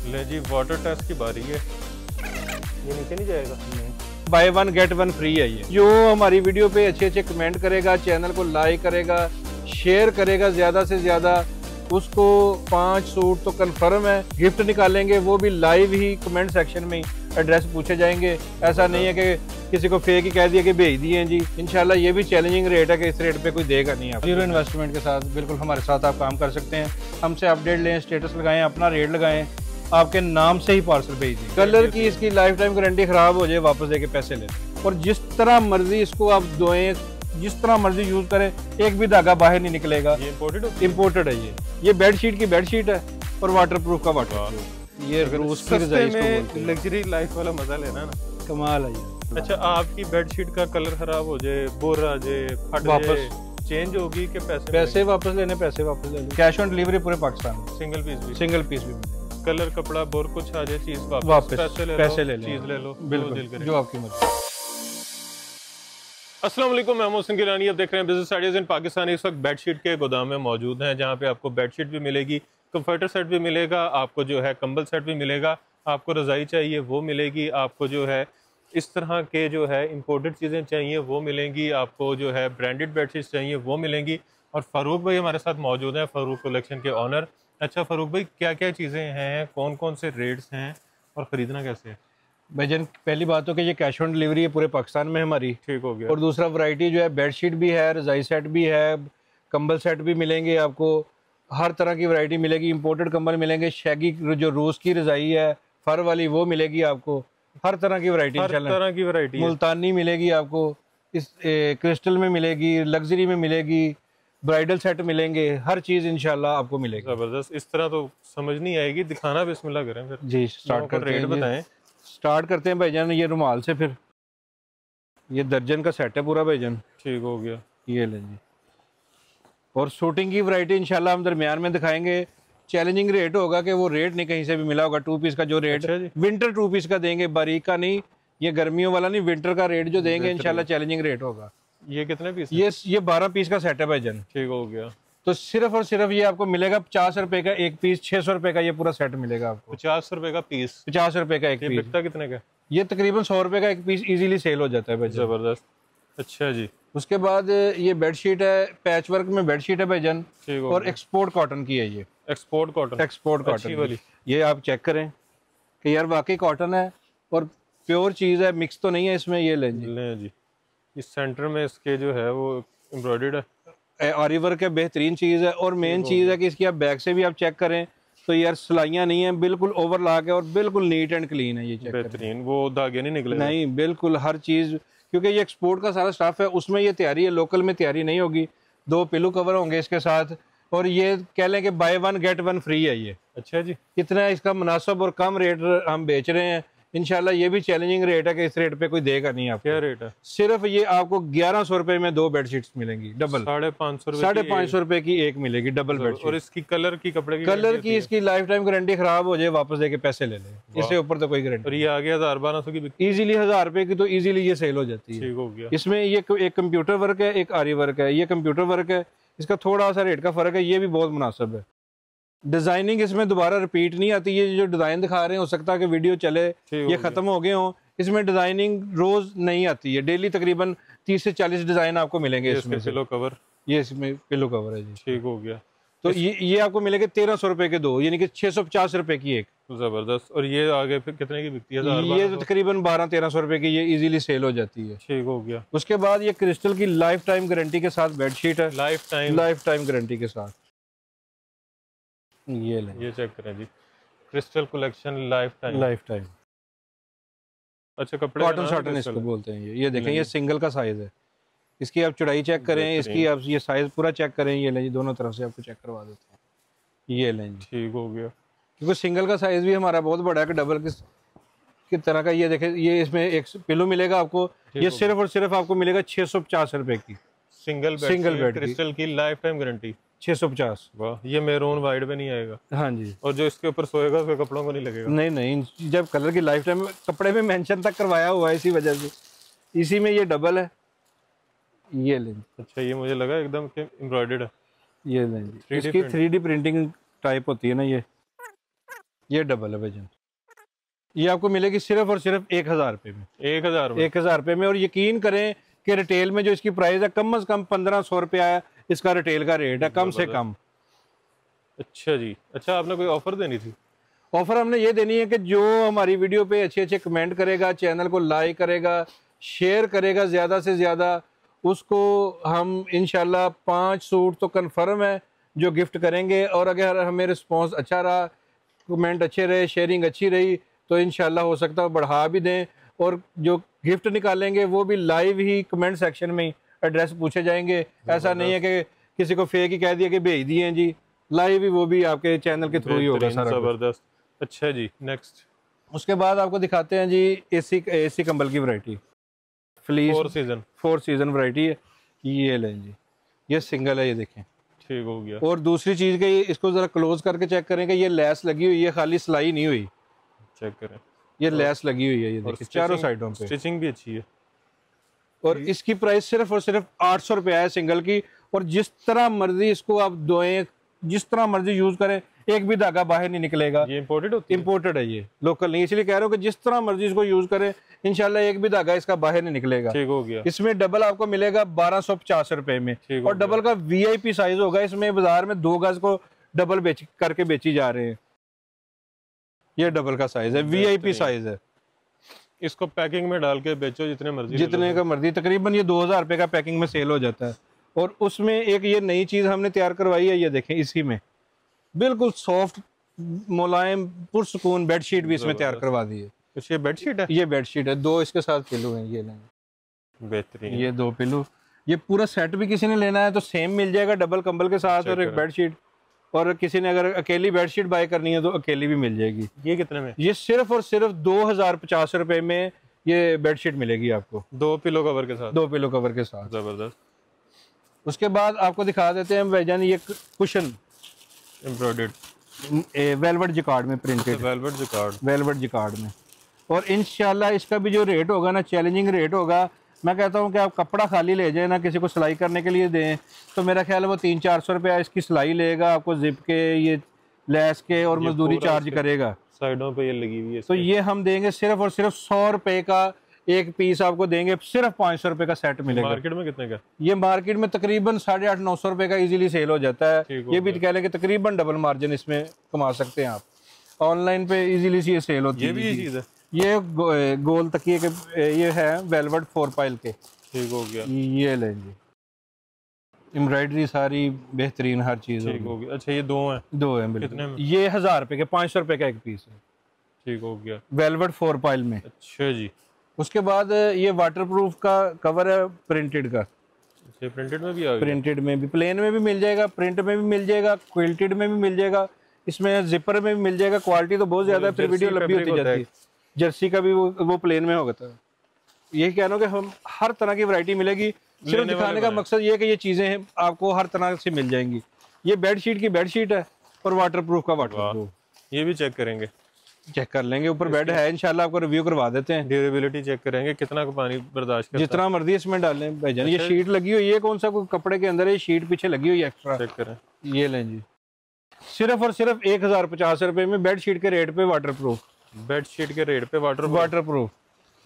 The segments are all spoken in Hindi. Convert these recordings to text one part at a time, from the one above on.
ले जी, वाटर टेस्ट की बारी है। ये नीचे नहीं जाएगा। By one get one free है ये। जो हमारी वीडियो पे अच्छे अच्छे कमेंट करेगा, चैनल को लाइक करेगा, शेयर करेगा ज्यादा से ज्यादा, उसको 5 सूट तो कंफर्म है गिफ्ट निकालेंगे। वो भी लाइव ही कमेंट सेक्शन में एड्रेस पूछे जाएंगे। ऐसा नहीं है कि किसी को फेक ही कह दिया कि भेज दिए हैं जी। इंशाल्लाह ये भी चैलेंजिंग रेट है कि इस रेट पे कोई देगा नहीं। आप जीरो इन्वेस्टमेंट के साथ बिल्कुल हमारे साथ आप काम कर सकते हैं। हमसे अपडेट लें, स्टेटस लगाएं, अपना रेट लगाएं, आपके नाम से ही पार्सल भेज दें। कलर की इसकी लाइफ टाइम गारंटी खराब हो जाए वापस देके पैसे लें। और जिस तरह मर्जी इसको आप धोएं, जिस तरह मर्जी यूज करें, एक भी धागा बाहर नहीं निकलेगा। ये इम्पोर्टेड है ये बेडशीट की बेडशीट है और वाटरप्रूफ का वाटरप्रूफ। ये रूस की रजाई में लग्जरी लाइफ वाला मजा लेना ना, कमाल है ये। अच्छा, आपकी बेडशीट का कलर खराब हो जाए, बोर आ जाए, फट वापस चेंज होगी कि पैसे वापस लेने, पैसे वापस लेने, कैश ऑन डिलीवरी पूरे पाकिस्तान में। सिंगल पीस भी मिलेगा। कलर कपड़ा बोर कुछ आ जाए, चीज वापस पैसे ले लो, चीज ले लो, बिल्कुल जो आपकी मर्जी। अस्सलाम वालेकुम, मैं मोहसिन गिलानी। आप देख रहे हैं बिजनेस आइडियाज इन पाकिस्तान। इस वक्त बेडशीट के गोदाम में मौजूद हैं, जहां पे आपको बेडशीट भी मिलेगी, कंफर्टर सेट भी मिलेगा, आपको जो है कंबल सेट भी मिलेगा, आपको रज़ाई चाहिए वो मिलेगी, आपको जो है इस तरह के जो है इंपोर्टेड चीज़ें चाहिए वो मिलेंगी, आपको जो है ब्रांडेड बेडशीट्स चाहिए वो मिलेंगी। और फ़ारूक भाई हमारे साथ मौजूद हैं, फ़ारूक कलेक्शन के ऑनर। अच्छा फ़ारूक भाई, क्या क्या चीज़ें हैं, कौन कौन से रेट्स हैं और ख़रीदना कैसे है? भाईजान पहली बात तो कि ये कैश ऑन डिलीवरी है पूरे पाकिस्तान में हमारी। ठीक हो गया। और दूसरा वैरायटी जो है बेडशीट भी है, रज़ाई सेट भी है, कंबल सेट भी मिलेंगे आपको, हर तरह की वैरायटी मिलेगी। इंपोर्टेड कंबल मिलेंगे, शैगी जो रूस की रज़ाई है फर वाली वो मिलेगी आपको, हर तरह की वैरायटी मुल्तानी मिलेगी आपको, इस क्रिस्टल में मिलेगी, लग्जरी में मिलेगी, ब्राइडल सेट मिलेंगे, हर चीज़ इंशाल्लाह आपको मिलेगी। ज़बरदस्त। इस तरह तो समझ नहीं आएगी, दिखाना बिस्मिल्लाह करें फिर जी। रेट बताएं। स्टार्ट करते हैं भाईजान ये रुमाल से। फिर ये दर्जन का सेट है पूरा भाईजान। ठीक हो गया, ये लें जी। और शूटिंग की वैरायटी इंशाल्लाह हम दरमियान में दिखाएंगे। चैलेंजिंग रेट होगा कि वो रेट नहीं कहीं से भी मिला होगा। 2 पीस का जो रेट विंटर 2 पीस का देंगे, बारीक का नहीं, ये गर्मियों वाला नहीं, विंटर का रेट जो देंगे इंशाल्लाह चैलेंजिंग रेट होगा। ये कितने पीस? ये 12 पीस का सेट है भाईजान। ठीक हो गया। तो सिर्फ और सिर्फ ये आपको मिलेगा 50 रुपए का एक पीस, 600 रुपए का ये पूरा सेट मिलेगा आपको। 50 रुपए का पीस? 50 रुपए का एक पीस। बिकता कितने का? ये तकरीबन 100 रुपए का एक पीस इजीली सेल हो जाता है भाईजान। जबरदस्त। अच्छा जी। उसके बाद ये बेडशीट है, पैच वर्क में बेडशीट है भाईजान, और एक्सपोर्ट कॉटन की है ये। एक्सपोर्ट कॉटन वाली। ये आप चेक करें कि यार वाकई कॉटन है और प्योर चीज है, मिक्स तो नहीं है इसमें। ये लें जी। इस सेंटर में इसके जो है वो एम्ब्रॉयडर्ड है, आरी वर्क है, बेहतरीन चीज है। और मेन चीज है कि इसकी आप बैक से भी आप चेक करें तो यार सिलाइयाँ नहीं है, बिल्कुल ओवरलॉक है और बिल्कुल नीट एंड क्लीन है। ये चेक बेहतरीन, वो धागे नहीं निकले? नहीं, बिल्कुल हर चीज, क्योंकि ये एक्सपोर्ट का सारा स्टाफ है, उसमें ये तैयारी है, लोकल में तैयारी नहीं होगी। 2 पिलो कवर होंगे इसके साथ, और ये कह लें कि by one get one free है ये। अच्छा जी। कितना इसका मुनासिब और कम रेट हम बेच रहे हैं। इंशाल्लाह ये भी चैलेंजिंग रेट है कि इस रेट पे कोई देगा नहीं आपको। क्या रेट है? सिर्फ ये आपको 1100 रुपए में 2 बेडशीट्स मिलेंगी डबल। 550 रुपए की एक मिलेगी डबल बेडशीट। और इसकी कलर की इसकी लाइफ टाइम गारंटी खराब हो जाए वापस देके पैसे ले लें, इससे ऊपर तो कोई गारंटी। और ये आ गया 1000-1200 की इजीली 1000 रुपए की तो इजीली ये सेल हो जाती है। ठीक हो गया। इसमें ये एक कंप्यूटर वर्क है, एक आरी वर्क है। ये कंप्यूटर वर्क है, इसका थोड़ा सा रेट का फर्क है, ये भी बहुत मुनासिब है। डिजाइनिंग इसमें दोबारा रिपीट नहीं आती। ये जो डिजाइन दिखा रहे हैं हो सकता है कि वीडियो चले ये खत्म हो गए हों, इसमें डिजाइनिंग रोज नहीं आती है, डेली तकरीबन 30 से 40 डिजाइन आपको मिलेंगे। इसमें पिलो कवर, ये इसमें पिलो कवर है जी। ठीक हो गया। तो ये आपको मिलेंगे 1300 रुपए के 2, यानी कि 650 रुपए की एक। जबरदस्त। और ये आगे फिर कितने की बिकती है? ये तो तकरीबन 1200-1300 रुपए की ये इजीली सेल हो जाती है। ठीक हो गया। उसके बाद ये क्रिस्टल की लाइफ टाइम गारंटी के साथ बेडशीट है, लाइफ टाइम गारंटी के साथ। ये चेक करें जी, क्रिस्टल कलेक्शन लाइफ टाइम। अच्छा, कपड़े कॉटन शॉटन इसको बोलते हैं। ये देखें, ये सिंगल का साइज है। इसकी आप चौड़ाई चेक करें, इसकी आप ये साइज पूरा चेक करें। ये लें जी, दोनों तरफ से आपको चेक करवा देते हैं। ये लें जी। ठीक हो गया। क्योंकि सिंगल का साइज भी हमारा बहुत बड़ा है कि डबल की तरह का। ये देखें, ये इसमें एक पिलो मिलेगा आपको, ये सिर्फ और सिर्फ आपको मिलेगा 650 रुपए की सिंगल बेड क्रिस्टल की लाइफ टाइम गारंटी 650। वाह, ये मैरून वाइट में नहीं आएगा? हाँ जी। और जो इसके ऊपर सोएगा उसके कपड़ों को नहीं लगेगा? नहीं, जब कलर की लाइफ टाइम कपड़े में मेंशन तक करवाया हुआ है इसी वजह से। इसी में ये डबल है। ये लें। अच्छा, ये मुझे लगा एकदम कि एम्ब्रॉयडर्ड है। ये लें जी, इसकी 3D प्रिंटिंग टाइप होती है ना। ये डबल है भाईजान, ये आपको मिलेगी सिर्फ और सिर्फ 1000 रुपये में। 1000 में? 1000 रुपये में। और यकीन करें कि रिटेल में जो इसकी प्राइस है कम से कम 1500 रुपया है, इसका रिटेल का रेट है कम से कम। अच्छा जी, अच्छा आपने कोई ऑफर देनी थी? ऑफर हमने ये देनी है कि जो हमारी वीडियो पे अच्छे अच्छे कमेंट करेगा, चैनल को लाइक करेगा, शेयर करेगा ज़्यादा से ज़्यादा, उसको हम इंशाल्लाह 5 सूट तो कन्फर्म है जो गिफ्ट करेंगे। और अगर हमें रिस्पॉन्स अच्छा रहा, कमेंट अच्छे रहे, शेयरिंग अच्छी रही, तो इंशाल्लाह हो सकता है बढ़ा भी दें। और जो गिफ्ट निकालेंगे वो भी लाइव ही कमेंट सेक्शन में ही एड्रेस पूछे जाएंगे। ऐसा नहीं है कि किसी को फेक ही कह दिया कि भेज दिए हैं जी, लाइव ही वो भी आपके चैनल के थ्रू ही होगा सारा। जबरदस्त। अच्छा जी, नेक्स्ट। उसके बाद आपको दिखाते हैं जी एसी कंबल की वैरायटी, फ्लीस 4 सीजन वैरायटी है। ये लें जी, ये सिंगल है, ये देखें। ठीक हो गया। और दूसरी चीज़ कि इसको ज़रा क्लोज करके चेक करें कि ये लेस लगी हुई है, खाली सिलाई नहीं हुई। चेक करें, ये लेस लगी हुई है, ये देखिए चारों साइडों पे। स्टिचिंग भी अच्छी है। और इसकी प्राइस सिर्फ और सिर्फ 800 रुपया है सिंगल की। और जिस तरह मर्जी इसको आप धोएं, जिस तरह मर्जी यूज करें, एक भी धागा बाहर नहीं निकलेगा। ये इंपोर्टेड होती है? इंपोर्टेड है, ये लोकल नहीं, इसलिए कह रहा हूँ कि जिस तरह मर्जी इसको यूज करें इंशाल्लाह एक भी धागा इसका बाहर नहीं निकलेगा। ठीक हो गया। इसमें डबल आपको मिलेगा 1250 रुपए में। और डबल का VIP साइज होगा। इसमें बाजार में 2 गज को डबल करके बेची जा रहे हैं। ये डबल का साइज है, VIP साइज है। इसको पैकिंग में डाल के बेचो जितने मर्जी, जितने का मर्जी। तकरीबन ये 2000 रुपए का पैकिंग में सेल हो जाता है। और उसमें एक ये नई चीज हमने तैयार करवाई है, ये देखें, इसी में बिल्कुल सॉफ्ट मुलायम पुरसुकून बेडशीट भी इसमें तैयार करवा दी है। ये बेडशीट है? ये बेडशीट है, 2 इसके साथ पिलो हैं, ये लेंगे बेहतरीन। ये 2 पिलो। ये पूरा सेट भी किसी ने लेना है तो सेम मिल जाएगा, डबल कंबल के साथ और एक बेडशीट। और किसी ने अगर अकेली बेडशीट बाय करनी है तो अकेली भी मिल जाएगी। ये कितने में? ये सिर्फ और सिर्फ 2050 रुपए में ये बेडशीट मिलेगी आपको, 2 पिलो कवर के साथ। 2 पिलो कवर के साथ। जबरदस्त। उसके बाद आपको दिखा देते हैं भाईजान, ये कुशन एम्ब्रॉयडर्ड वेलवेट जिकार्ड में प्रिंटेड, वेलवेट जिकार्ड में। और इंशाल्लाह इसका भी जो रेट होगा ना, चैलेंजिंग रेट होगा। मैं कहता हूँ कि आप कपड़ा खाली ले जाए ना, किसी को सिलाई करने के लिए दें, तो मेरा ख्याल है वो 300-400 रुपया इसकी सिलाई लेगा आपको, जिप के, ये लेस के, और मजदूरी चार्ज करेगा। साइडों पे ये लगी हुई है। तो ये हम देंगे सिर्फ और सिर्फ 100 रुपए का एक पीस आपको देंगे, सिर्फ 500 रुपए का सेट मिलेगा। मार्केट में कितने का? ये मार्केट में तकरीबन 850-900 रुपए का इजीली सेल हो जाता है। ये भी कह लें कि तकरीबन डबल मार्जिन इसमें कमा सकते हैं आप। ऑनलाइन पे इजीली से ये सेल होती है। ये भी ये चीज है? ये गोल तकिए के, ये है वेलवेट 4 पाइल के। ठीक हो गया। ये लेंगे, एम्ब्रॉयडरी सारी बेहतरीन, हर चीज हो गया। अच्छा ये 2 हैं? 2 हैं बिल्कुल। ये 1000 रुपए के, 500 रुपए का एक पीस है। ठीक हो गया। वेलवेट 4 पाइल में। अच्छा जी। उसके बाद ये वाटरप्रूफ का कवर है प्रिंटेड का। प्रिंटेड में भी आ गया? प्रिंटेड में भी, प्लेन में भी मिल जाएगा, प्रिंट में भी मिल जाएगा, क्विल्टेड में भी मिल जाएगा, इसमें जिपर में भी मिल जाएगा। क्वालिटी तो बहुत ज्यादा है, फिर वीडियो लंबी होती जाती है। जर्सी का भी वो प्लेन में होगा। था यही कहना कि हम हर तरह की वैरायटी मिलेगी। सिर्फ दिखाने का मकसद ये है कि ये चीजें आपको हर तरह से मिल जाएंगी। ये बेडशीट की बेडशीट है और वाटरप्रूफ का वाटरप्रूफ। ये भी चेक करेंगे, चेक कर लेंगे। ऊपर बेड है, इंशाल्लाह आपको रिव्यू करवा देते हैं। ड्यूरेबिलिटी चेक करेंगे, कितना का पानी बर्दाश्त करता है, जितना मर्जी इसमें डालें भाईजान। ये शीट लगी हुई है, कौन सा कोई कपड़े के अंदर है, शीट पीछे लगी हुई है एक्स्ट्रा। चेक करें। ये लें जी, सिर्फ और सिर्फ 1050 रुपए में बेडशीट के रेट पे वाटरप्रूफ। बेडशीट के रेट पे वाटरप्रूफ।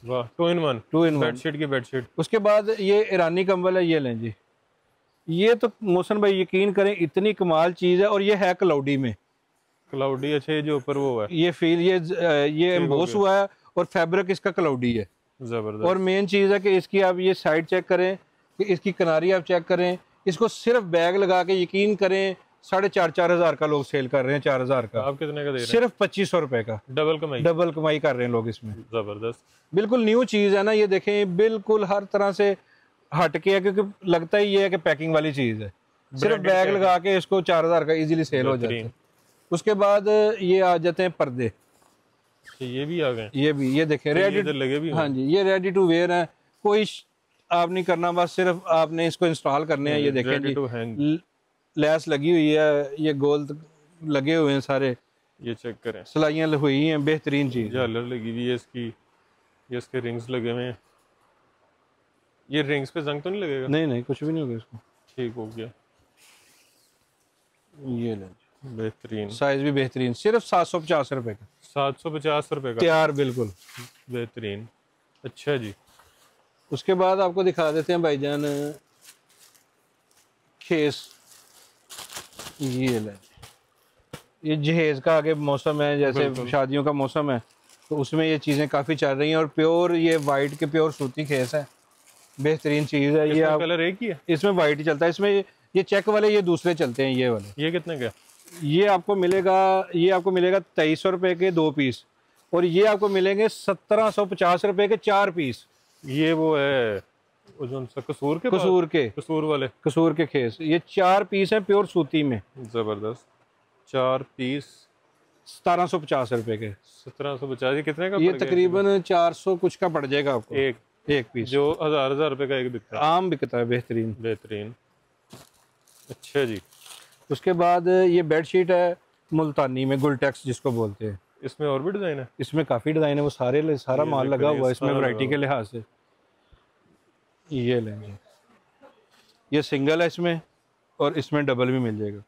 वाह, 2 in 1 बेडशीट की बेडशीट। उसके बाद ये ईरानी कंबल है, ये लें जी। ये तो मोहसन भाई यकीन करें इतनी कमाल चीज है। और ये है क्लाउडी में। क्लाउडी? अच्छा, ये जो ऊपर वो है, ये फील, ये एम्बोस हुआ है और फैब्रिक इसका क्लाउडी है। जबरदस्त। और मेन चीज है कि इसकी आप ये साइड चेक करें, कि इसकी किनारी आप चेक करें। इसको सिर्फ बैग लगा के यकीन करें 4,500 हजार का लोग सेल कर रहे हैं, 4000 का। आप कितने का दे रहे हैं? सिर्फ 2500 रुपए का। डबल कमाई कर रहे हैं लोग इसमें। जबरदस्त। बिल्कुल न्यू चीज है ना, ये देखें, बिल्कुल हर तरह से हट के है, क्योंकि लगता ही ये है कि पैकिंग वाली चीज है। सिर्फ बैग लगा के इसको 4000 का इजीली सेल हो जाता है। उसके बाद ये आ जाते हैं पर्दे। ये भी आ गए? ये देखें, रेडी लगे भी। हाँ जी, ये रेडी टू वेयर है। कोई आप नहीं करना, बस सिर्फ आपने इसको इंस्टॉल करने हैं। ये देखें जी, लैस लगी हुई है, ये गोल लगे हुए हैं सारे। ये चेक करें, सिलाइयाँ हुई हैं, बेहतरीन चीज। झालर लगी हुई है इसकी, ये इसके रिंग्स लगे हुए हैं। ये रिंग्स पे जंग तो नहीं लगेगा? नहीं, कुछ भी नहीं होगा इसको। ठीक हो गया। ये ले, बेहतरीन, साइज भी बेहतरीन, सिर्फ 750 रुपए का। 750 रुपए का तैयार बिल्कुल बेहतरीन। अच्छा जी, उसके बाद आपको दिखा देते हैं भाईजान खेस। ये ले, ये जहेज का आगे मौसम है, जैसे शादियों का मौसम है तो उसमें ये चीज़ें काफ़ी चल रही हैं। और प्योर ये वाइट के प्योर सूती खेस है, बेहतरीन चीज़ है। ये आप कलर एक ही है, इसमें वाइट ही चलता है। इसमें ये चेक वाले ये दूसरे चलते हैं, ये वाले। ये कितने का? ये आपको मिलेगा 2300 रुपए के 2 पीस, और ये आपको मिलेंगे 1750 रुपए के 4 पीस। ये वो है जो कसूर के खेस, ये 4 पीस है प्योर सूती में। जबरदस्त, 4 पीस 1750 रुपए के। 1750, ये कितने का? ये तकरीबन 400 कुछ का पड़ जाएगा आपको एक पीस, जो हजार रुपए का एक बिकता है। आम बिकता है, बेहतरीन बेहतरीन। अच्छा जी, उसके बाद ये बेडशीट है मुल्तानी में, गुलटेक्स जिसको बोलते हैं। इसमें और भी डिजाइन है? इसमें काफी डिजाइन है, वो सारा माल लगा हुआ है इसमें वैरायटी के लिहाज से। ये लेंगे, ये सिंगल है इसमें, और इसमें डबल भी मिल जाएगा।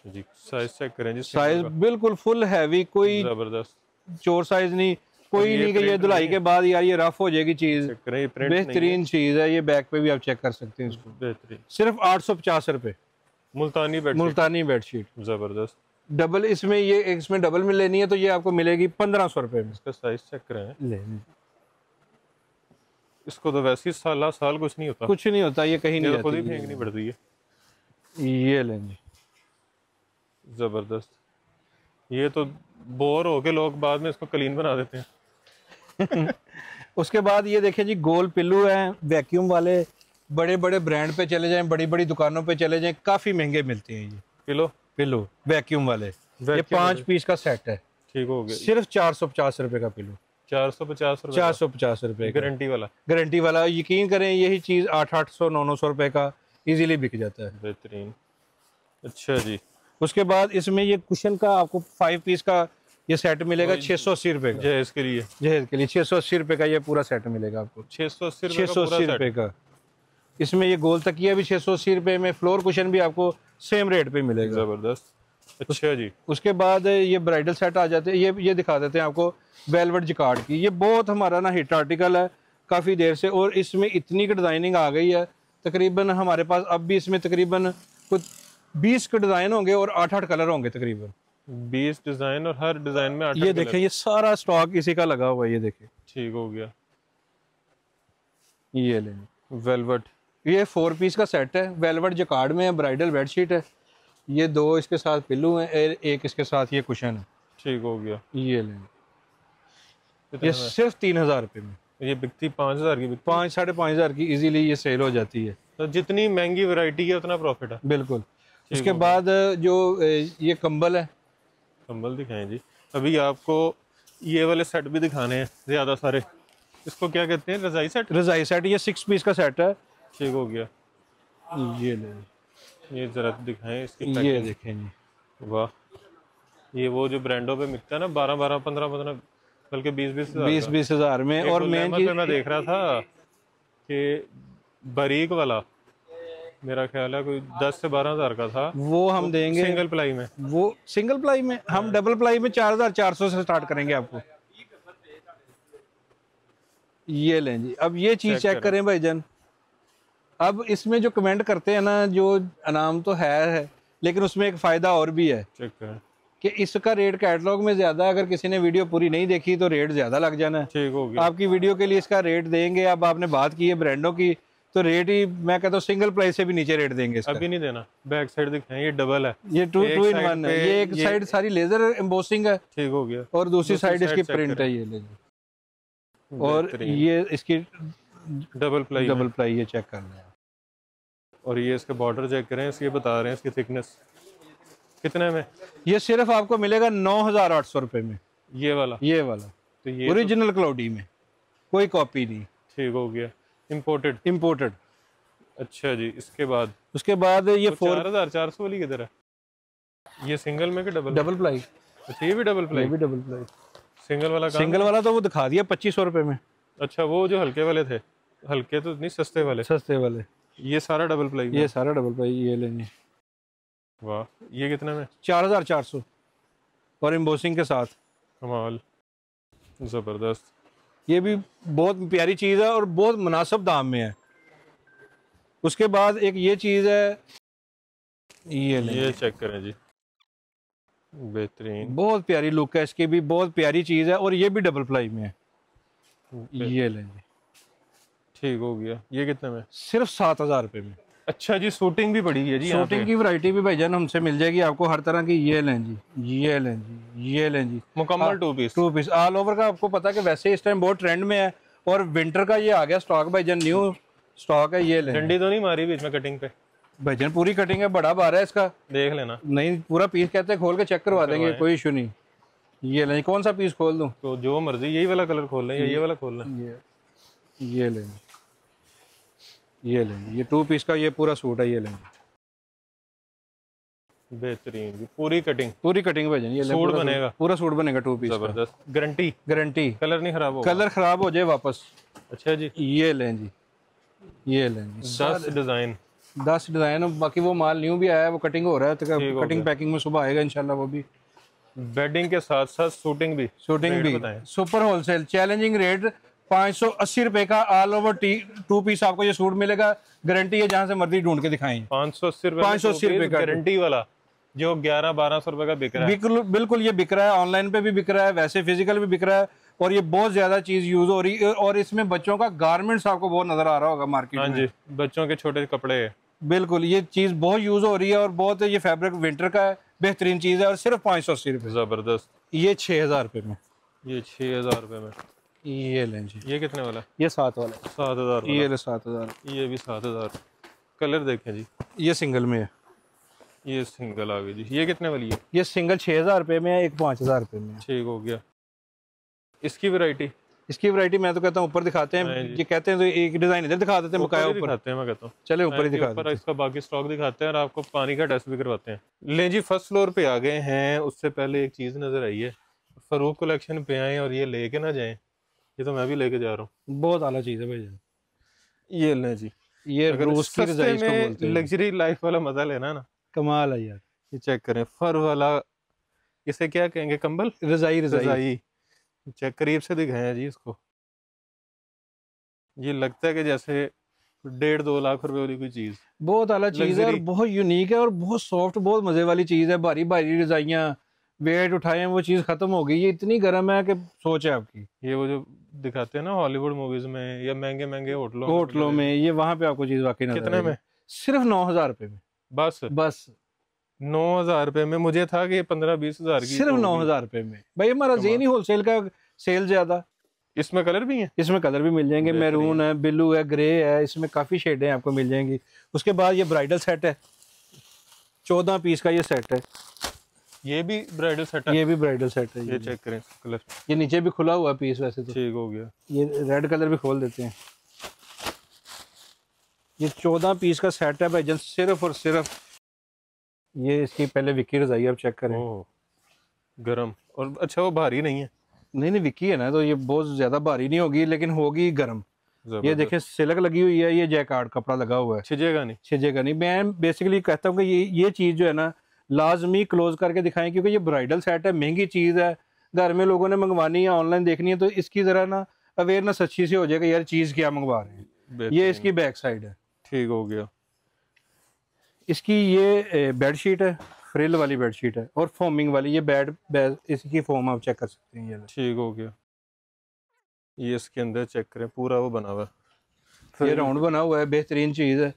जी, साइज चेक करें जी। साइज बिल्कुल फुल हैवी, कोई जबरदस्त चोर साइज नहीं, कोई नहीं कि ये धुलाई के बाद यार ये रफ हो जाएगी चीज। बेहतरीन चीज है, ये बैक पे भी आप चेक कर सकते हैं इसको। बेहतरीन, सिर्फ 850 रुपए मुल्तानी बेडशीट। जबरदस्त। डबल इसमें, ये इसमें डबल में लेनी है तो ये आपको मिलेगी 1500 रुपए में। इसका साइज चेक करें। लेनी इसको तो वैसे ही साल कुछ नहीं होता, ये कहीं नहीं, खुद ही फेंकनी पड़ती है। ये लेंगे, जबरदस्त। ये तो बोर हो के लोग बाद में इसको क्लीन बना देते हैं। उसके बाद ये देखें जी, गोल पिल्लू हैं वैक्यूम वाले। बड़े बड़े ब्रांड पे चले जाएं, बड़ी बड़ी दुकानों पे चले जाएं, काफी महंगे मिलते हैं ये पिल्लू वैक्यूम वाले। ये 5 पीस का सेट है, ठीक हो गया। सिर्फ 450 रुपए का पिल्लू। 450 रुपए गारंटी वाला। यकीन करें यही चीज 800-900 रुपए का इजीली बिक जाता है। बेहतरीन। अच्छा जी, उसके बाद इसमें ये कुशन का आपको 5 पीस का ये सेट मिलेगा 680 रुपए का। जहेज के लिए 680 रुपए का ये पूरा सेट मिलेगा आपको। 680 रुपए का। इसमें ये गोल तकिया भी 680 रुपए में, फ्लोर कुशन भी आपको सेम रेट पे मिलेगा। जबरदस्त। अच्छा जी, उसके बाद ये ब्राइडल सेट आ जाते हैं। ये दिखा देते हैं आपको वेलवेट जिकार्ड की। ये बहुत हमारा ना हिट आर्टिकल है काफ़ी देर से, और इसमें इतनी डिज़ाइनिंग आ गई है तकरीबन हमारे पास अब भी इसमें तकरीबन कुछ 20 के डिज़ाइन होंगे और 8-8 कलर होंगे तकरीबन। 20 डिज़ाइन, और हर डिज़ाइन में 8 ये देखें, ये सारा स्टॉक इसी का लगा हुआ है। ये देखें, ठीक हो गया। ये लें वेलवेट, ये 4 पीस का सेट है, वेलवेट जिकार्ड में है, ब्राइडल बेडशीट है। ये 2 इसके साथ पिल्लू हैं, एक इसके साथ ये कुशन है। ठीक हो गया। ये लें, ये सिर्फ 3000 रुपए में। ये बिकती 5000 की, 5-5.5 की इजीली ये सेल हो जाती है। तो जितनी महंगी वैरायटी है उतना प्रॉफिट है। बिल्कुल। उसके बाद जो ये कंबल है, कंबल दिखाएं जी। अभी आपको ये वाले सेट भी दिखाने हैं ज्यादा सारे। इसको क्या कहते हैं? रजाई सेट। ये 6 पीस का सेट है। ठीक हो गया। ये ले, ये जरा दिखाएं इसकी। ये देखें जी, वाह, ये वो जो ब्रांडों पे मिलता है ना 12-12, 15-15, बल्कि 20-20 हज़ार में। और मेन चीज मैं देख रहा था कि बारीक वाला मेरा ख्याल है कोई 10 से 12 हज़ार का था। वो हम देंगे सिंगल प्लाई में। वो सिंगल प्लाई में हम डबल प्लाई में 4400 से स्टार्ट करेंगे आपको। ये लें जी। अब ये चीज चेक करें भाईजान। अब इसमें जो कमेंट करते हैं ना, जो अनाम तो है लेकिन उसमें एक फायदा और भी है। चेक करें कि इसका रेट कैटलॉग में ज्यादा है, अगर किसी ने वीडियो पूरी नहीं देखी तो रेट ज्यादा लग जाना है। ठीक हो गया। आपकी वीडियो के लिए इसका रेट देंगे। अब आपने बात की है ब्रांडों की, तो रेट ही मैं कहता हूँ सिंगल प्राइस से भी नीचे रेट देंगे इसका। अभी नहीं देना। बैक साइड दिखाएं, ये डबल है, ये 2 in 1 है। ये एक साइड सारी लेजर एम्बोसिंग है। ठीक हो गया। और दूसरी साइड इसकी प्रिंट है। ये लेजर, और ये इसकी डबल प्लाई ये चेक करना है। और ये इसके बॉर्डर चेक करें, इसके बता रहे हैं इसकी थिकनेस कितने में। ये सिर्फ आपको मिलेगा 9800 रुपए में। ये वाला तो ये ओरिजिनल क्लाउडी में, कोई कॉपी नहीं। ठीक हो गया। इम्पोर्टेड। अच्छा जी। इसके बाद ये 4400 वाली किधर है? ये सिंगल में कि डबल प्लाई? अच्छा, ये भी डबल प्लाई। सिंगल वाला तो वो दिखा दिया 2500 रुपए में। अच्छा, वो जो हल्के वाले थे, हल्के तो नहीं, सस्ते वाले। ये सारा डबल प्लाई। ये लेंगे। वाह, ये कितने में? 4400 और एम्बोसिंग के साथ। कमाल, जबरदस्त। ये भी बहुत प्यारी चीज़ है और बहुत मुनासिब दाम में है। उसके बाद एक ये चीज़ है, ये चेक करें जी, बेहतरीन, बहुत प्यारी लुक है इसकी भी, बहुत प्यारी चीज़ है और ये भी डबल प्लाई में है। ये लें जी, ठीक हो गया। ये कितने में? सिर्फ 7000 रुपये में। अच्छा जी, शूटिंग भी पड़ी है जी यहाँ पे। शूटिंग की वैरायटी भी भाईजान हमसे मिल जाएगी आपको हर तरह की। ये लें जी, ये लें जी, ये लें जी, मुकम्मल 2 पीस। 2 पीस ऑल ओवर का। आपको पता है कि वैसे इस टाइम बहुत ट्रेंड में है और विंटर का ये आ गया स्टॉक भाईजान, न्यू स्टॉक है। ये लें, डंडी तो नहीं मारी बीच में कटिंग पे? भाईजान पूरी कटिंग है, बड़ा बार है इसका, देख लेना। नहीं पूरा पीस कहते हैं, खोल के चेक करवा देंगे, कोई इशू नहीं। ये लें, कौन सा पीस खोल दूं? तो जो मर्जी, यही वाला कलर खोल लें या ये वाला खोल लें? ये लें, ये लें, ये 2 पीस का ये पूरा सूट है। ये लें, बेहतरीन, पूरी कटिंग, पूरी कटिंग भाईजान। ये सूट बनेगा, पूरा सूट बनेगा 2 पीस। जबरदस्त, गारंटी, गारंटी, कलर नहीं खराब होगा। कलर खराब हो जाए वापस। अच्छा जी, ये लें जी, ये लें जी, 10 डिजाइन, 10 डिजाइन। बाकी वो माल न्यू भी आया है, वो कटिंग हो रहा है, तो कटिंग पैकिंग में सुबह आएगा इंशाल्लाह। वो भी बेडिंग के साथ साथ शूटिंग भी। सुपर होलसेल चैलेंजिंग रेट 580 रुपए का ऑल ओवर 2 पीस आपको ये सूट मिलेगा। गारंटी है, जहां से मर्जी ढूंढ के दिखाएं। 580 रुपए, 580 रुपए का गारंटी वाला, जो 1100-1200 रुपए का बिक रहा है। बिल्कुल ये बिक रहा है, ऑनलाइन पे भी बिक रहा है, वैसे फिजिकल भी बिक रहा है और ये बहुत ज्यादा चीज यूज हो रही है। और इसमें बच्चों का गारमेंट्स आपको बहुत नजर आ रहा होगा मार्केट में। हाँ जी, बच्चों के छोटे कपड़े। बिल्कुल, ये चीज बहुत यूज हो रही है और बहुत, ये फैब्रिक विंटर का है, बेहतरीन चीज है और सिर्फ 580 रुपए। जबरदस्त। ये 6000 रुपए में। ये 6000 रुपए में। ये लें जी, ये कितने वाला? ये 7 वाला। 7000। ये ले 7000। ये भी 7000। कलर देखें जी, ये सिंगल में है, ये सिंगल आ गई जी। ये कितने वाली है? ये सिंगल 6000 रुपए में है, एक 5000 रुपए में है। ठीक हो गया। इसकी वैरायटी, इसकी वैरायटी मैं तो कहता हूँ ऊपर दिखाते हैं, ये कहते हैं तो एक डिजाइन इधर दिखा देते हैं, मुकाया ऊपर दिखाते हैं। मैं कहता हूँ चले ऊपर ही दिखा देते हैं। इसका बाकी स्टॉक दिखाते हैं और आपको पानी का टेस्ट भी करवाते हैं। ले जी, फर्स्ट फ्लोर पे आ गए हैं। उससे पहले एक चीज नजर आई है, फरूक कलेक्शन पे आए और ये लेके ना जाएं। ये तो मैं भी लेके जा रहा हूँ, बहुत आला चीज है भाई। ये ले जी, ये रूस की रजाई इसको बोलते हैं। लग्जरी लाइफ वाला मजा लेना ना, कमाल है यार। ये चेक करें, फर वाला, इसे क्या कहेंगे? कंबल, रजाई। रजाई। चेक करीब से दिखाएं जी इसको। ये लगता है कि जैसे 1.5-2 लाख रुपए वाली कोई चीज। बहुत आला चीज है और बहुत यूनिक है और बहुत सॉफ्ट, बहुत मजे वाली चीज है। भारी भारी रजाइयाँ, वेट उठाए वो चीज खत्म हो गई। ये इतनी गर्म है कि सोच है आपकी। ये वो जो दिखाते हैं ना हॉलीवुड मूवीज में या महंगे महंगे होटलों में, ये वहां पे आपको चीज वाकई नजर कितने में? सिर्फ 9000 रुपए में। बस 9000 रुपए में। मुझे था कि 15-20 हजार की। सिर्फ 9000 रुपए में भाई। हमारा जेन ही होलसेल का सेल ज्यादा। इसमें कलर भी है? इसमें कलर भी मिल जाएंगे, मैरून है, ब्लू है, ग्रे है, इसमें काफी शेडें आपको मिल जाएंगी। उसके बाद ये ब्राइडल सेट है, 14 पीस का ये सेट है। ये भी ब्राइडल सेट है? ये भी ब्राइडल सेट है। ये चेक करें कलर, ये नीचे भी खुला हुआ पीस वैसे तो। ठीक हो गया। ये रेड कलर भी खोल देते हैं। ये 14 पीस का सेट है भाई, सिर्फ और सिर्फ। ये इसकी पहले विक्की रजाई आप चेक करें। गरम और अच्छा, वो भारी नहीं है? नहीं विक्की है ना, तो ये बहुत ज्यादा भारी नहीं होगी, लेकिन होगी गर्म। ये देखें, सिलक लगी हुई है, ये जैकार्ड कपड़ा लगा हुआ है, छिजेगा नहीं। मैं बेसिकली कहता हूँ कि ये चीज जो है ना, लाजमी क्लोज करके दिखाएं, क्योंकि ये ब्राइडल सेट है, महंगी चीज है, घर में लोगों ने मंगवानी है, ऑनलाइन देखनी है, तो इसकी जरा ना अवेयरनेस अच्छी सी हो जाएगा, यार चीज क्या मंगवा रहे हैं। ये इसकी बैक साइड है। ठीक हो गया। इसकी ये बेडशीट है, फ्रिल वाली बेडशीट है और फोमिंग वाली। ये बेड इसकी फोम आप चेक कर सकते हैं। ये ठीक हो गया। ये इसके अंदर चेक करें, पूरा वो बना हुआ है, ये राउंड बना हुआ है, बेहतरीन चीज है।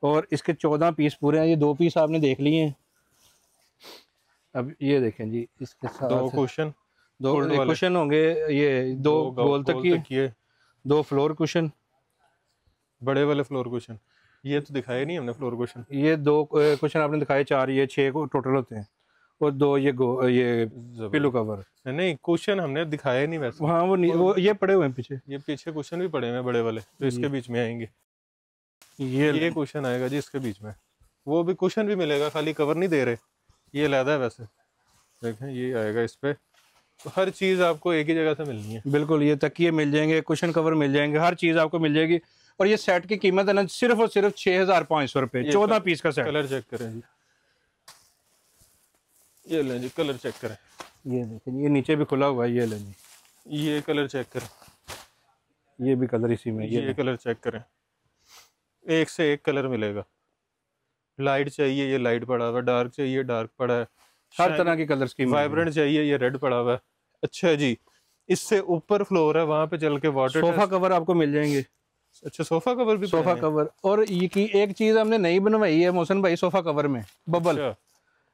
और इसके 14 पीस पूरे हैं। ये 2 पीस आपने देख लिए हैं। अब ये देखें जी, इसके साथ 2 कुशन, 2 कुशन होंगे, ये 2 गोल तकिए, 2 फ्लोर कुशन, बड़े वाले फ्लोर कुशन। ये तो दिखाए नहीं हमने फ्लोर कुशन। ये 2 कुशन आपने दिखाए, 4 ये 6 को टोटल होते हैं और 2 ये पिलो कवर। नहीं, कुशन हमने दिखाया नहीं वैसे। हाँ वो ये पड़े हुए हैं पीछे। ये पीछे कुशन भी पड़े हुए बड़े वाले, तो इसके बीच में आएंगे। ये कुशन आएगा जी इसके बीच में। वो भी कुशन भी मिलेगा, खाली कवर नहीं दे रहे। ये लैदा है वैसे, देखें ये आएगा इस पे। तो हर चीज आपको एक ही जगह से मिलनी है। बिल्कुल, ये तकिए मिल जाएंगे, कुशन कवर मिल जाएंगे, हर चीज आपको मिल जाएगी। और ये सेट की कीमत है ना, सिर्फ और सिर्फ 6500 रुपए, 14 पीस का सेट। कलर चेक करें जी, ये लें जी, कलर चेक करें। ये देखें, ये नीचे भी खुला हुआ है, ये लें जी, ये कलर चेक करें। ये भी कलर इसी में, ये कलर चेक करें, एक से एक कलर मिलेगा। लाइट चाहिए, ये लाइट पड़ा हुआ है। डार्क चाहिए, डार्क पड़ा है। हर तरह की कलर स्कीम। वाइब्रेंट चाहिए, ये रेड पड़ा हुआ है। अच्छा जी, इससे ऊपर फ्लोर है, वहां पे चल के वाटर सोफा कवर आपको मिल जाएंगे। अच्छा, सोफा कवर भी, सोफा कवर। और ये की एक चीज हमने नई बनवाई है मोहसिन भाई, सोफा कवर में बबल। अच्छा,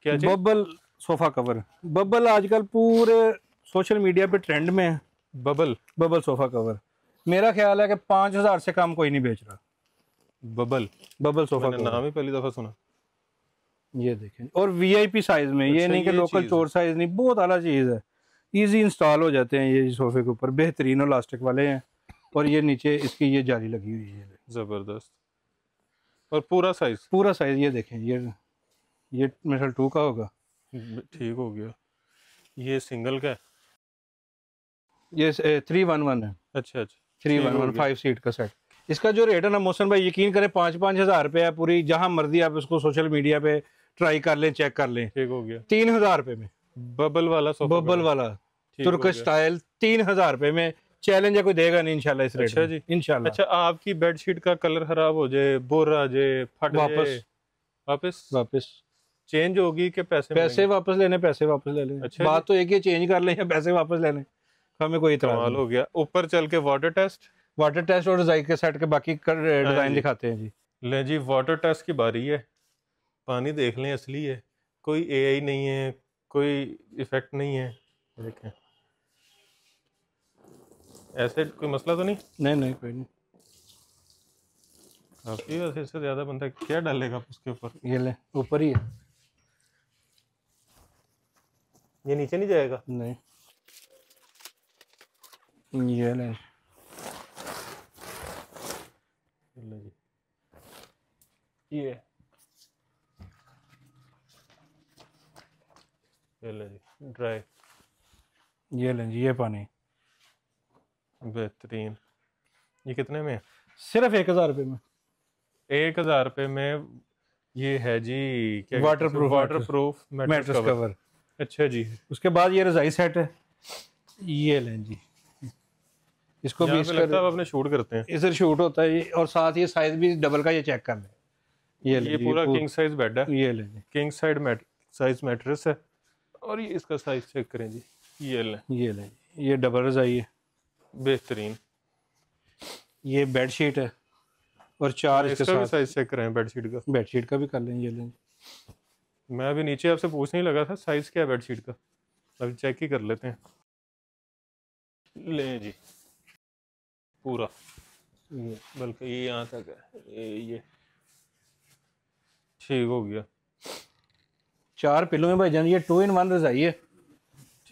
क्या चीज? Bubble sofa cover. बबल आजकल पूरे सोशल मीडिया पे ट्रेंड में है। बबल, बबल सोफा कवर मेरा ख्याल है कि 5000 से कम कोई नहीं बेच रहा। बबल, बबल सोफा मैंने कवर, नाम ही पहली दफा सुना। ये देखें, और वीआईपी साइज में। ये अच्छा, नहीं कि ये लोकल चीज़ चोर साइज नहीं, बहुत आला चीज है। इजी इंस्टॉल हो जाते हैं ये सोफे के ऊपर, बेहतरीन और इलास्टिक वाले हैं। और ये नीचे इसकी ये जाली लगी हुई है, जबरदस्त। और पूरा साइज? पूरा साइज। ये देखें, ये मेटल 2 का होगा। ठीक हो गया। ये सिंगल का है? ये 311 है। अच्छा अच्छा, 311 5 सीट का सेट। इसका जो रेट है ना मोहसिन भाई, यकीन करें 5-5 हज़ार रुपये है। पूरी जहां मर्जी आप इसको सोशल मीडिया पे ट्राई कर लें, चेक कर लें। ठीक हो गया। 3000 रुपये में बबल वाला सोफा, बबल वाला तुर्क हो स्टाइल 3000 रुपये में। चैलेंज है, कोई देगा नहीं इंशाल्लाह इस रेट अच्छा में। जी, इंशाल्लाह। अच्छा, आपकी बेडशीट का कलर खराब हो जाए, बोर आ जाए, फट जाए, वापस वापस चेंज होगी कि पैसे वापस लेने, पैसे वापस ले लें। अच्छा बात तो एक ही, चेंज कर लें या पैसे वापस ले लें, हमें कोई इतराज कमाल नहीं। हो गया। ऊपर चल के वाटर टेस्ट, वाटर टेस्ट और डिजाइन के सेट के बाकी डिजाइन जी। दिखाते हैं जी। ले जी, वाटर टेस्ट की बारी है। पानी देख लें, असली है, कोई एआई नहीं है, कोई इफेक्ट नहीं है। देखें, ऐसे कोई मसला तो नहीं? नहीं कोई नहीं। काफी, वैसे इससे ज्यादा बंदा क्या डालेगा उसके ऊपर। ये ले, ऊपर ही है। ये नीचे नहीं जाएगा? नहीं, ये ले। ले जी, ये ले जी, ड्राई। ये लें जी, ये पानी बेहतरीन। ये कितने में है? सिर्फ 1000 रुपये में। 1000 रुपये में ये है जी, क्या वाटर प्रूफ मैट्रेस कवर। अच्छा जी। उसके बाद ये रजाई सेट है, ये लें जी। इसको भी लगता है आपने शूट करते हैं, इधर शूट होता है और साथ ये साइज भी डबल का, ये चेक कर लें। ये पूरा किंग साइज बेड है। ये लें जी, किंग साइज मैट्रेस है। और ये इसका साइज चेक करें जी, ये लें। ये लें जी, ये डबल रजाई है, बेहतरीन। ये बेड शीट है और 4 इसके इसका भी साथ। साइज चेक करें बेडशीट का। बेडशीट का भी कर लें, ये लें। मैं अभी नीचे आपसे पूछने ही लगा था साइज क्या है बेडशीट का, अभी चेक ही कर लेते हैं। ले जी, पूरा, ये बल्कि ये यहाँ तक है, ये ठीक हो गया। 4 पिलो में भाईजान, ये 2 in 1 रजाई है।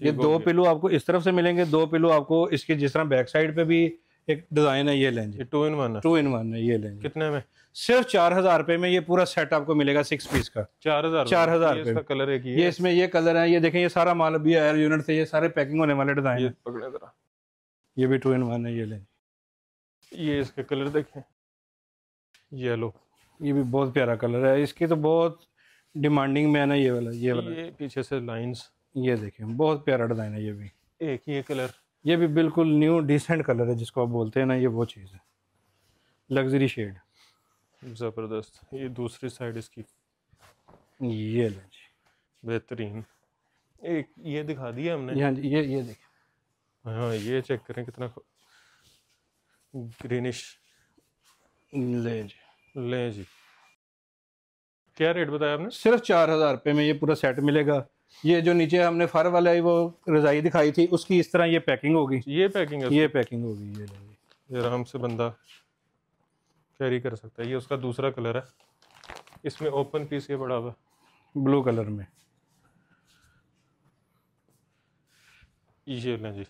ये 2 पिलो आपको इस तरफ से मिलेंगे, 2 पिलो आपको इसके जिस तरह बैक साइड पे भी एक डिजाइन है, ये लें जी। 2 in 1 है? 2 in 1 है, ये लें। कितने में? सिर्फ 4000 रुपये में ये पूरा सेट आपको मिलेगा 6 पीस का। 4000 रुपये। कलर है ये इसमें ये कलर है, ये देखें, ये सारा माल अभी एयर यूनिट से, ये सारे पैकिंग होने वाले डिजाइन ये है। पकड़े जरा, ये भी 2 in 1 है, ये लें। ये इसके कलर देखें, येलो, ये भी बहुत प्यारा कलर है, इसकी तो बहुत डिमांडिंग में है ना ये वाला। ये पीछे से लाइंस, ये देखें, बहुत प्यारा डिजाइन है। ये भी एक ही कलर, ये भी बिल्कुल न्यू डिसेंट कलर है, जिसको आप बोलते हैं ना, ये वो चीज़ है, लग्जरी शेड। जबरदस्त। ये दूसरी साइड इसकी, ये लें जी, बेहतरीन। एक ये दिखा दिया हमने। हाँ जी, ये देखें। हाँ, ये चेक करें कितना ग्रीनिश। ले जी, ले जी, क्या रेट बताया आपने? सिर्फ 4000 रुपये में ये पूरा सेट मिलेगा। ये जो नीचे हमने फर वाला वो रजाई दिखाई थी, उसकी इस तरह ये पैकिंग होगी। ये पैकिंग है? ये पैकिंग होगी, ये ले जी। आराम से बंदा कैरी कर सकता है। ये उसका दूसरा कलर है, इसमें ओपन पीस ये बड़ा हुआ ब्लू कलर में। ये लें जी,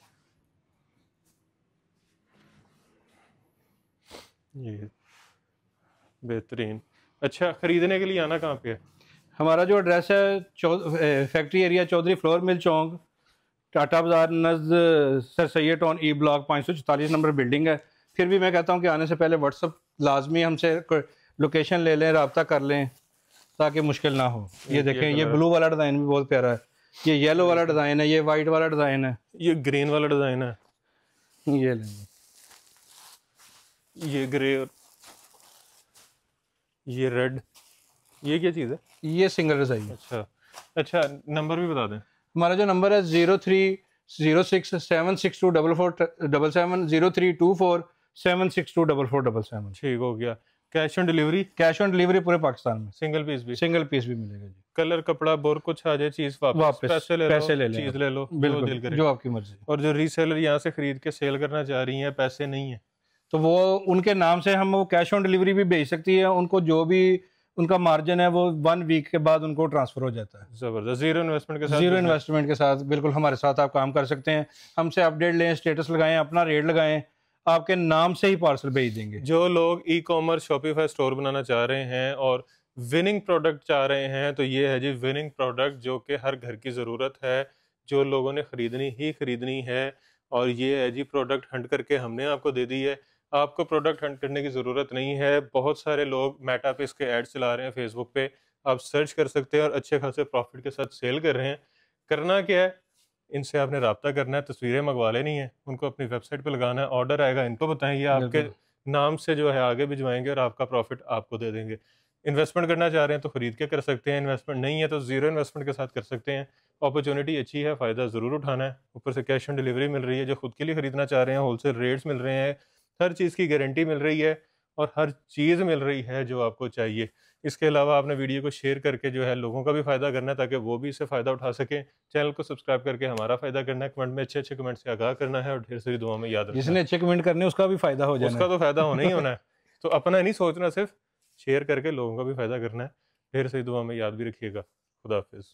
ये बेहतरीन। अच्छा, खरीदने के लिए आना कहाँ पे है? हमारा जो एड्रेस है factory area, Chaudhary flour mill Chowk, Tata Bazar नज़द Sir Syed town, E block 544 number building है। फिर भी मैं कहता हूँ कि आने से पहले व्हाट्सअप लाजमी हमसे लोकेशन ले लें, रब्ता कर लें, ताकि मुश्किल ना हो। ये देखें, ये ब्लू वाला डिज़ाइन भी बहुत प्यारा है। ये येलो वाला डिज़ाइन है, ये वाइट वाला डिज़ाइन है, ये ग्रीन वाला डिज़ाइन है, ये लेंगे, ये ग्रे और ये रेड, ये क्या चीज़ है? ये सिंगल रजाई है। अच्छा अच्छा, नंबर भी बता दें। हमारा जो नंबर है 0306762477 0324762477। ठीक हो गया। Cash on delivery? Cash on delivery पूरे पाकिस्तान में, सिंगल पीस भी? सिंगल पीस भी मिलेगा जी। कलर कपड़ा बोर कुछ आ जाए चीज वापस पैसे ले लो, चीज ले लो, जो दिल करे, जो आपकी मर्जी। और जो रीसेलर यहाँ से खरीद के सेल करना चाह रही हैं, पैसे नहीं है तो वो उनके नाम से हम वो कैश ऑन डिलीवरी भी भेज सकती है, उनको जो भी उनका मार्जिन है वो 1 वीक के बाद उनको ट्रांसफर हो जाता है। जबरदस्त, जीरो इन्वेस्टमेंट के साथ। जीरो इन्वेस्टमेंट के साथ बिल्कुल हमारे साथ आप काम कर सकते हैं। हमसे अपडेट लें, स्टेटस लगाएं, अपना रेट लगाएं, आपके नाम से ही पार्सल भेज देंगे। जो लोग ई कॉमर्स शॉपिफाई स्टोर बनाना चाह रहे हैं और विनिंग प्रोडक्ट चाह रहे हैं, तो ये है जी विनिंग प्रोडक्ट, जो कि हर घर की ज़रूरत है, जो लोगों ने ख़रीदनी ही ख़रीदनी है। और ये है जी प्रोडक्ट हंट करके हमने आपको दे दी है, आपको प्रोडक्ट हंट करने की ज़रूरत नहीं है। बहुत सारे लोग मेटा पे इसके ऐड चला रहे हैं, फेसबुक पे आप सर्च कर सकते हैं और अच्छे खासे प्रॉफिट के साथ सेल कर रहे हैं। करना क्या है, इनसे आपने रब्ता करना है, तस्वीरें मंगवा लेनी है, उनको अपनी वेबसाइट पे लगाना है, ऑर्डर आएगा इनको बताएं, ये आपके नाम से जो है आगे भिजवाएंगे और आपका प्रॉफिट आपको दे देंगे। इन्वेस्टमेंट करना चाह रहे हैं तो खरीद के कर सकते हैं, इन्वेस्टमेंट नहीं है तो जीरो इन्वेस्टमेंट के साथ कर सकते हैं। अपॉर्चुनिटी अच्छी है, फ़ायदा ज़रूर उठाना है। ऊपर से कैश ऑन डिलीवरी मिल रही है, जो खुद के लिए खरीदना चाह रहे हैं होलसेल रेट्स मिल रहे हैं, हर चीज़ की गारंटी मिल रही है और हर चीज़ मिल रही है जो आपको चाहिए। इसके अलावा आपने वीडियो को शेयर करके जो है लोगों का भी फ़ायदा करना है, ताकि वो भी इससे फ़ायदा उठा सकें। चैनल को सब्सक्राइब करके हमारा फ़ायदा करना है, कमेंट में अच्छे अच्छे कमेंट से आगाह करना है और ढेर सारी दुआ में याद रखना है। जिसने अच्छे कमेंट करने उसका भी फ़ायदा हो जाना है, उसका तो फ़ायदा होना ही होना है। तो अपना नहीं सोचना, सिर्फ शेयर करके लोगों का भी फ़ायदा करना है। ढेर सारी दुआ में याद भी रखिएगा। खुदा हाफिज़।